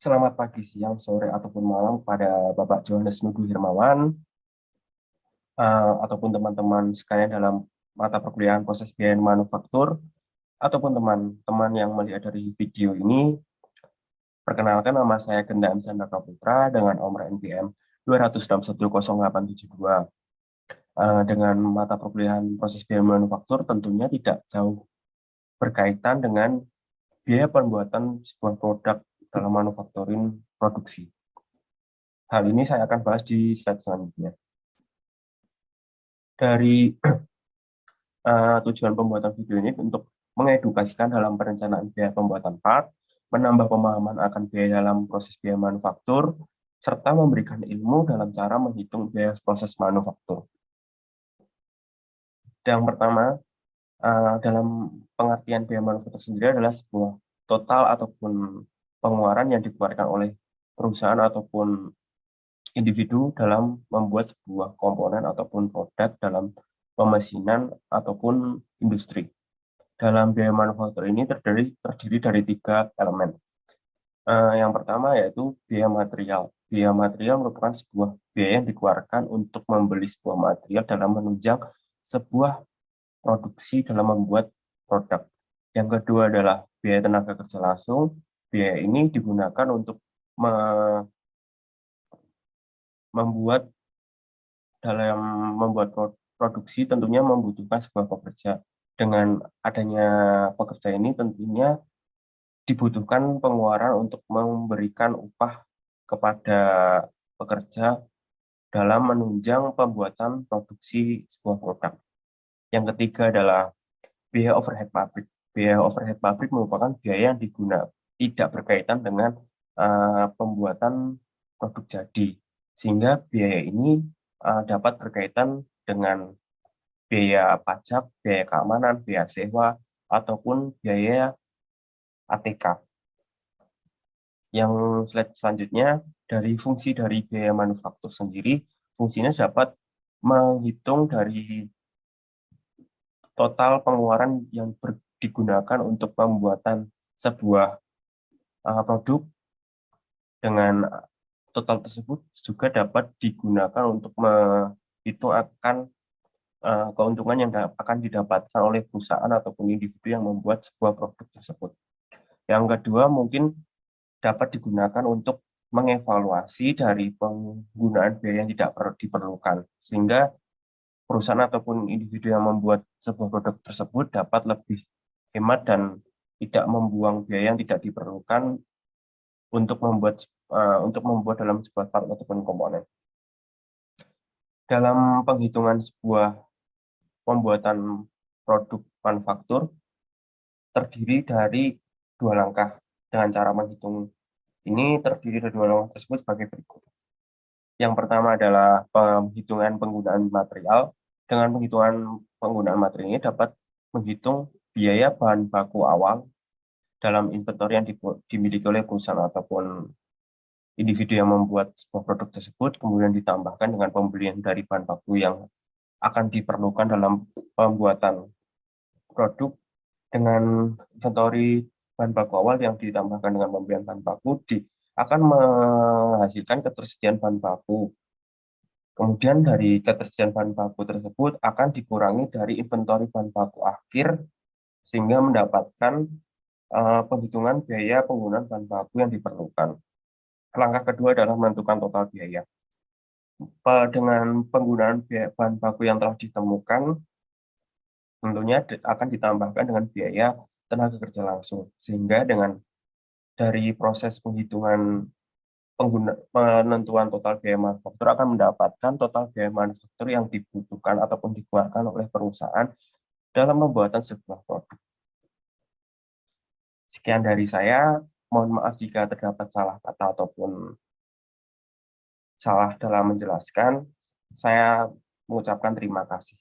Selamat pagi, siang, sore, ataupun malam pada Bapak Johannes Nugu Hirmawan, ataupun teman-teman sekalian dalam mata perkuliahan proses biaya manufaktur, ataupun teman-teman yang melihat dari video ini. Perkenalkan, nama saya Genda M. Sandaka Putra dengan nomor NPM 2610872. Dengan mata perkuliahan proses biaya manufaktur tentunya tidak jauh berkaitan dengan biaya pembuatan sebuah produk dalam manufacturing produksi. Hal ini saya akan bahas di slide selanjutnya. Dari tujuan pembuatan video ini untuk mengedukasikan dalam perencanaan biaya pembuatan part, menambah pemahaman akan biaya dalam proses biaya manufaktur, serta memberikan ilmu dalam cara menghitung biaya proses manufaktur. Yang pertama, dalam pengertian biaya manufaktur sendiri adalah sebuah total ataupun pengeluaran yang dikeluarkan oleh perusahaan ataupun individu dalam membuat sebuah komponen ataupun produk dalam pemesinan ataupun industri. Dalam biaya manufaktur ini terdiri dari 3 elemen. Yang pertama yaitu biaya material. Biaya material merupakan sebuah biaya yang dikeluarkan untuk membeli sebuah material dalam menunjang sebuah produksi dalam membuat produk. Yang kedua adalah biaya tenaga kerja langsung. Biaya ini digunakan untuk membuat produksi tentunya membutuhkan sebuah pekerja. Dengan adanya pekerja ini tentunya dibutuhkan pengeluaran untuk memberikan upah kepada pekerja dalam menunjang pembuatan produksi sebuah produk. Yang ketiga adalah biaya overhead pabrik. Biaya overhead pabrik merupakan biaya yang tidak berkaitan dengan pembuatan produk jadi, sehingga biaya ini dapat berkaitan dengan biaya pajak, biaya keamanan, biaya sewa, ataupun biaya ATK. Yang slide selanjutnya, dari fungsi dari biaya manufaktur sendiri, fungsinya dapat menghitung dari total pengeluaran yang digunakan untuk pembuatan sebuah produk. Dengan total tersebut juga dapat digunakan untuk menghitung akan keuntungan yang akan didapatkan oleh perusahaan ataupun individu yang membuat sebuah produk tersebut. Yang kedua, mungkin dapat digunakan untuk mengevaluasi dari penggunaan biaya yang tidak diperlukan, sehingga perusahaan ataupun individu yang membuat sebuah produk tersebut dapat lebih hemat dan tidak membuang biaya yang tidak diperlukan untuk membuat dalam sebuah part ataupun komponen. Dalam penghitungan sebuah pembuatan produk manufaktur terdiri dari 2 langkah. Dengan cara menghitung ini terdiri dari 2 langkah tersebut sebagai berikut. Yang pertama adalah penghitungan penggunaan material. Dengan penghitungan penggunaan material ini dapat menghitung biaya bahan baku awal dalam inventory yang dimiliki oleh perusahaan ataupun individu yang membuat sebuah produk tersebut, kemudian ditambahkan dengan pembelian dari bahan baku yang akan diperlukan dalam pembuatan produk. Dengan inventory bahan baku awal yang ditambahkan dengan pembelian bahan baku akan menghasilkan ketersediaan bahan baku. Kemudian dari ketersediaan bahan baku tersebut akan dikurangi dari inventory bahan baku akhir, sehingga mendapatkan penghitungan biaya penggunaan bahan baku yang diperlukan. Langkah kedua adalah menentukan total biaya. Dengan penggunaan bahan baku yang telah ditemukan, tentunya akan ditambahkan dengan biaya tenaga kerja langsung, sehingga dari proses penghitungan penentuan total biaya manufaktur akan mendapatkan total biaya manufaktur yang dibutuhkan ataupun dikeluarkan oleh perusahaan dalam pembuatan sebuah produk. Sekian dari saya, mohon maaf jika terdapat salah kata ataupun salah dalam menjelaskan. Saya mengucapkan terima kasih.